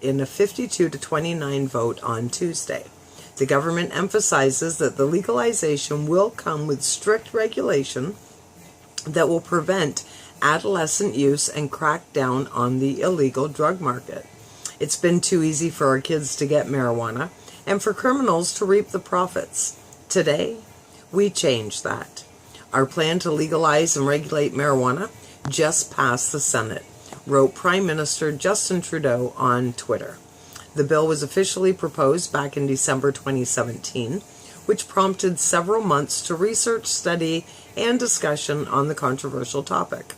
in a 52 to 29 vote on Tuesday. The government emphasizes that the legalization will come with strict regulation that will prevent adolescent use and crack down on the illegal drug market. It's been too easy for our kids to get marijuana and for criminals to reap the profits. Today, we change that. Our plan to legalize and regulate marijuana just passed the Senate, wrote Prime Minister Justin Trudeau on Twitter. The bill was officially proposed back in December 2017, which prompted several months to research, study, and discussion on the controversial topic.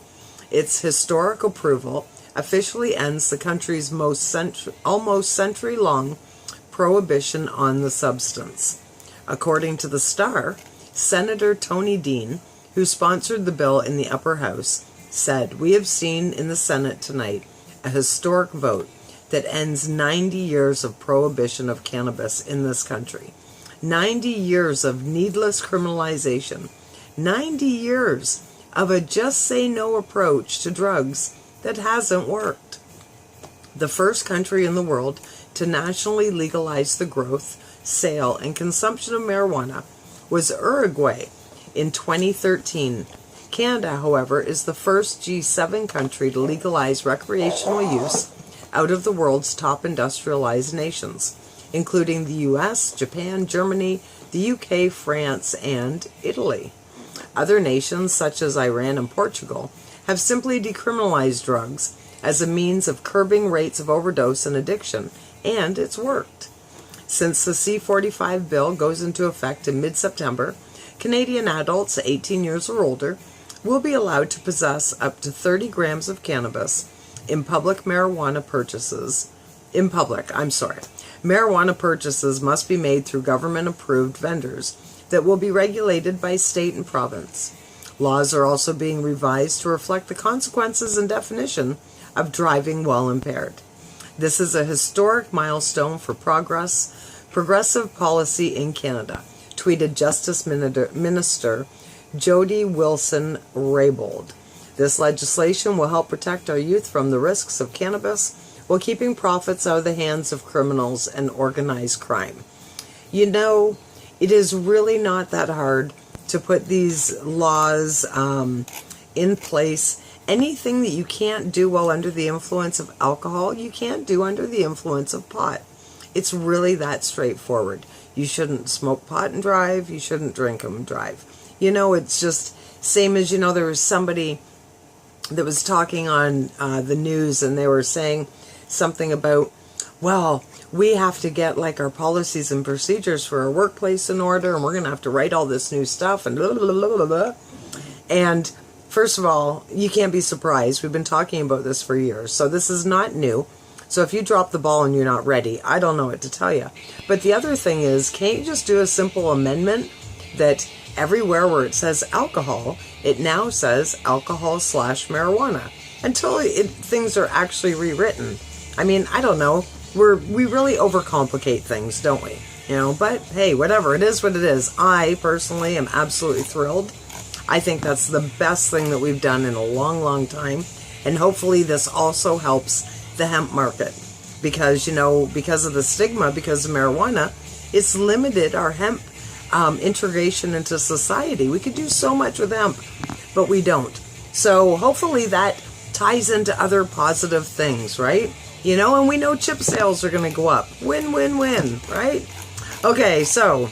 Its historic approval officially ends the country's almost century-long prohibition on the substance. According to The Star, Senator Tony Dean, who sponsored the bill in the upper house, said, "We have seen in the Senate tonight a historic vote that ends 90 years of prohibition of cannabis in this country. 90 years of needless criminalization. 90 years of a just say no approach to drugs that hasn't worked." The first country in the world to nationally legalize the growth, sale, and consumption of marijuana was Uruguay in 2013. Canada, however, is the first G7 country to legalize recreational use out of the world's top industrialized nations, including the US, Japan, Germany, the UK, France, and Italy. Other nations, such as Iran and Portugal, have simply decriminalized drugs as a means of curbing rates of overdose and addiction, and it's worked. Since the C-45 bill goes into effect in mid-September, Canadian adults 18 years or older will be allowed to possess up to 30 grams of cannabis in public. Marijuana purchases must be made through government-approved vendors that will be regulated by state and province. Laws are also being revised to reflect the consequences and definition of driving while impaired. This is a historic milestone for progressive policy in Canada, tweeted Justice Minister Jody Wilson-Raybould. This legislation will help protect our youth from the risks of cannabis while keeping profits out of the hands of criminals and organized crime. You know, it is really not that hard to put these laws in place. Anything that you can't do while under the influence of alcohol, you can't do under the influence of pot. It's really that straightforward. You shouldn't smoke pot and drive. You shouldn't drink and drive. You know, it's just same as, you know, there was somebody that was talking on the news, and they were saying something about, well, we have to get like our policies and procedures for our workplace in order, and we're going to have to write all this new stuff and blah, blah, blah, blah, blah. And first of all, you can't be surprised. We've been talking about this for years, so this is not new. So if you drop the ball and you're not ready, I don't know what to tell you. But the other thing is, can't you just do a simple amendment that everywhere where it says alcohol, it now says alcohol/marijuana until things are actually rewritten? I mean, I don't know. We really overcomplicate things, don't we? You know, but hey, whatever. It is what it is. I personally am absolutely thrilled. I think that's the best thing that we've done in a long, long time. And hopefully this also helps the hemp market, because, you know, because of the stigma, because of marijuana, it's limited our hemp integration into society. We could do so much with hemp, but we don't. So hopefully that ties into other positive things, right? You know, and we know chip sales are going to go up. Win, win, win, right? Okay, so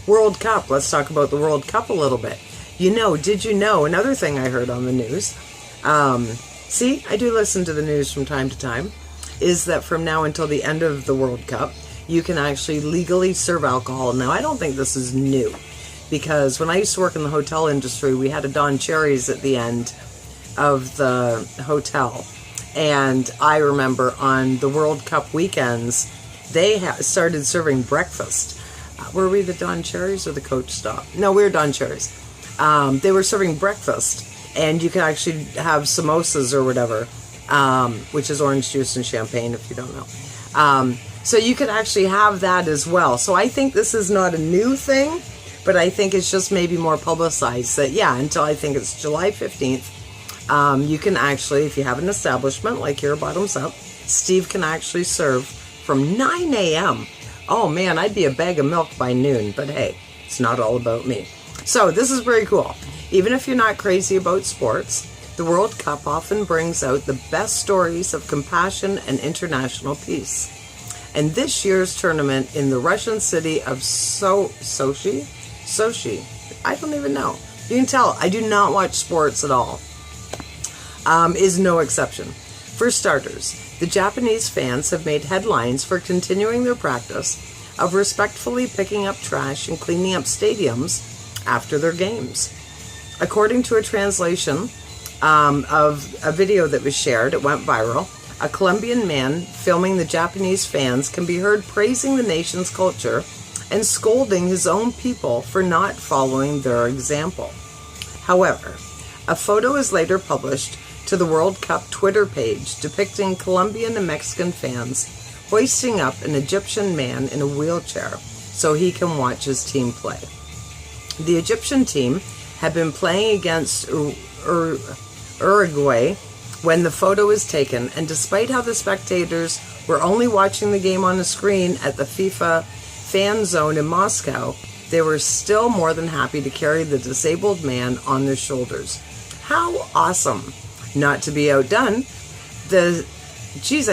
World Cup. Let's talk about the World Cup a little bit. You know, did you know, another thing I heard on the news, see, I do listen to the news from time to time, is that from now until the end of the World Cup, you can actually legally serve alcohol. Now, I don't think this is new, because when I used to work in the hotel industry, we had a Don Cherry's at the end of the hotel. And I remember on the World Cup weekends, they started serving breakfast. Were we the Don Cherry's or the Coach Stop? No, we were Don Cherry's. They were serving breakfast, and you could actually have samosas or whatever, which is orange juice and champagne, if you don't know. So you could actually have that as well. So I think this is not a new thing, but I think it's just maybe more publicized that, yeah, until I think it's July 15th, you can actually, if you have an establishment like here, Bottoms Up, Steve can actually serve from 9 a.m. Oh man, I'd be a bag of milk by noon, but hey, it's not all about me. So this is very cool. Even if you're not crazy about sports, the World Cup often brings out the best stories of compassion and international peace. And this year's tournament in the Russian city of Sochi, I don't even know. You can tell I do not watch sports at all. Is no exception. For starters, the Japanese fans have made headlines for continuing their practice of respectfully picking up trash and cleaning up stadiums after their games. According to a translation of a video that was shared, it went viral. A Colombian man filming the Japanese fans can be heard praising the nation's culture and scolding his own people for not following their example. However, a photo is later published to the World Cup Twitter page depicting Colombian and Mexican fans hoisting up an Egyptian man in a wheelchair so he can watch his team play. The Egyptian team had been playing against Uruguay when the photo was taken, and despite how the spectators were only watching the game on a screen at the FIFA fan zone in Moscow, they were still more than happy to carry the disabled man on their shoulders. How awesome! Not to be outdone, I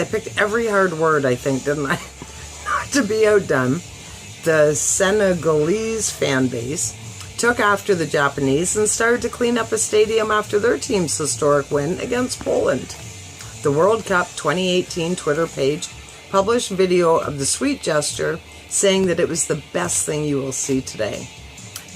picked every hard word, I think, didn't I? Not to be outdone, the Senegalese fan base took after the Japanese and started to clean up a stadium after their team's historic win against Poland. The World Cup 2018 Twitter page published video of the sweet gesture, saying that it was the best thing you will see today.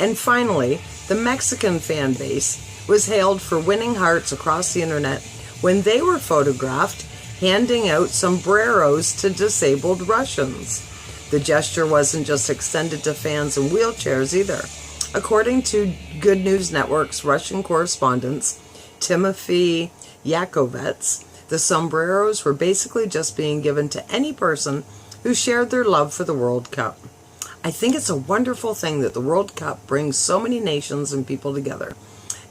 And finally, the Mexican fan base was hailed for winning hearts across the internet when they were photographed handing out sombreros to disabled Russians. The gesture wasn't just extended to fans in wheelchairs either. According to Good News Network's Russian correspondent, Timothy Yakovets, the sombreros were basically just being given to any person who shared their love for the World Cup. I think it's a wonderful thing that the World Cup brings so many nations and people together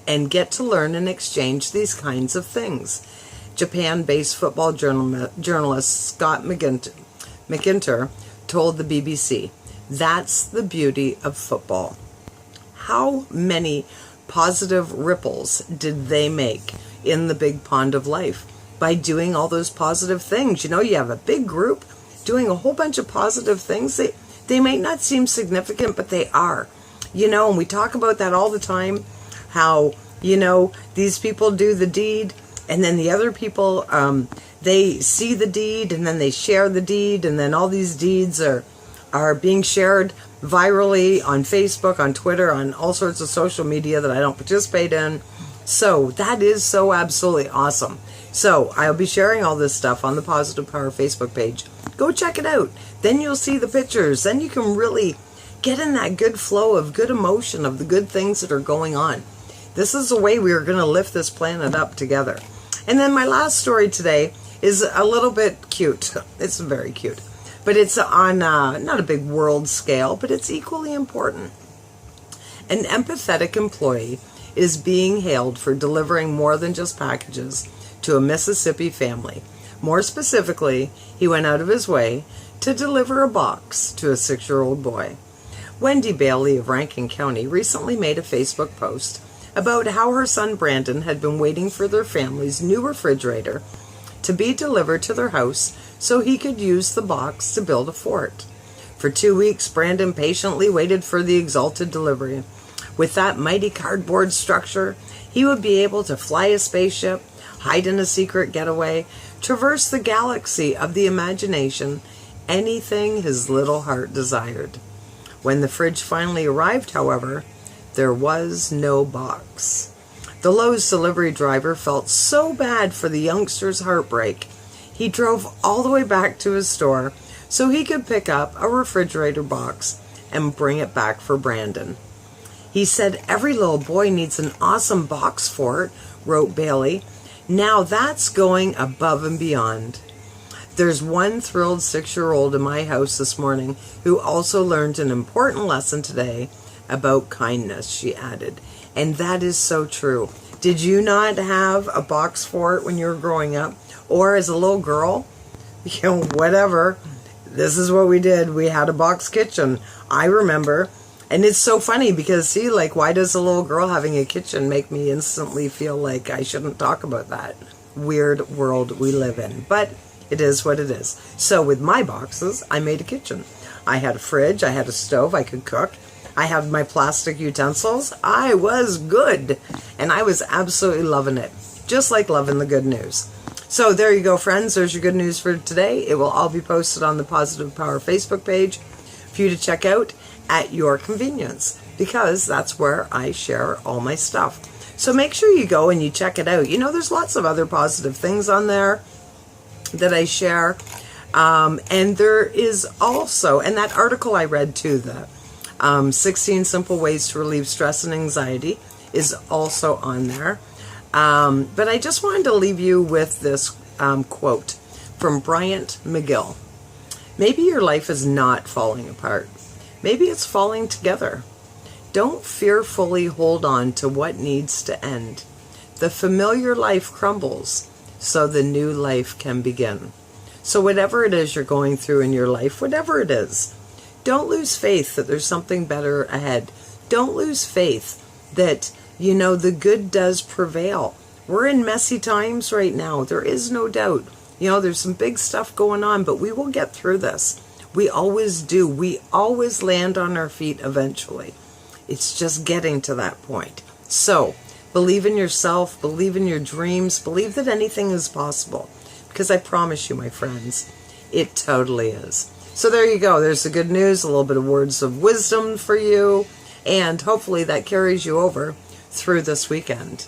and get to learn and exchange these kinds of things. Japan-based football journalist Scott McIntyre told the BBC, "That's the beauty of football." How many positive ripples did they make in the big pond of life by doing all those positive things? You know, you have a big group doing a whole bunch of positive things. They might not seem significant, but they are. You know, and we talk about that all the time, how, you know, these people do the deed, and then the other people, they see the deed, and then they share the deed, and then all these deeds are being shared virally on Facebook, on Twitter, on all sorts of social media that I don't participate in. So that is so absolutely awesome. So I'll be sharing all this stuff on the Positive Power Facebook page. Go check it out. Then you'll see the pictures. Then you can really get in that good flow of good emotion of the good things that are going on. This is the way we are going to lift this planet up together. And then my last story today is a little bit cute. It's very cute. But it's on not a big world scale, but it's equally important. An empathetic employee is being hailed for delivering more than just packages to a Mississippi family. More specifically, he went out of his way to deliver a box to a 6-year-old boy. Wendy Bailey of Rankin County recently made a Facebook post about how her son Brandon had been waiting for their family's new refrigerator to be delivered to their house so he could use the box to build a fort. For 2 weeks, Brandon patiently waited for the exalted delivery. With that mighty cardboard structure, he would be able to fly a spaceship, hide in a secret getaway, traverse the galaxy of the imagination, anything his little heart desired. When the fridge finally arrived, however, there was no box. The Lowe's delivery driver felt so bad for the youngster's heartbreak, he drove all the way back to his store so he could pick up a refrigerator box and bring it back for Brandon. He said, "Every little boy needs an awesome box fort," wrote Bailey. "Now that's going above and beyond." There's one thrilled 6-year-old in my house this morning who also learned an important lesson today about kindness, she added. And that is so true. Did you not have a box fort when you were growing up? Or as a little girl, whatever. This is what we did. We had a box kitchen. I remember. And it's so funny because, see, like, why does a little girl having a kitchen make me instantly feel like I shouldn't talk about that weird world we live in? But it is what it is. So with my boxes, I made a kitchen. I had a fridge. I had a stove. I could cook. I had my plastic utensils. I was good. And I was absolutely loving it. Just like loving the good news. So there you go, friends. There's your good news for today. It will all be posted on the Positive Power Facebook page for you to check out at your convenience, because that's where I share all my stuff. So make sure you go and you check it out. There's lots of other positive things on there that I share. And there is also, and that article I read too, the 16 Simple Ways to Relieve Stress and Anxiety is also on there. But I just wanted to leave you with this quote from Bryant McGill. Maybe your life is not falling apart. Maybe it's falling together. Don't fearfully hold on to what needs to end. The familiar life crumbles so the new life can begin. So whatever it is you're going through in your life, whatever it is, don't lose faith that there's something better ahead. Don't lose faith that, the good does prevail. We're in messy times right now. There is no doubt. There's some big stuff going on, but we will get through this. We always do. We always land on our feet eventually. It's just getting to that point. So, believe in yourself, believe in your dreams, believe that anything is possible. Because I promise you, my friends, it totally is. So there you go. There's the good news, a little bit of words of wisdom for you, and hopefully that carries you over through this weekend.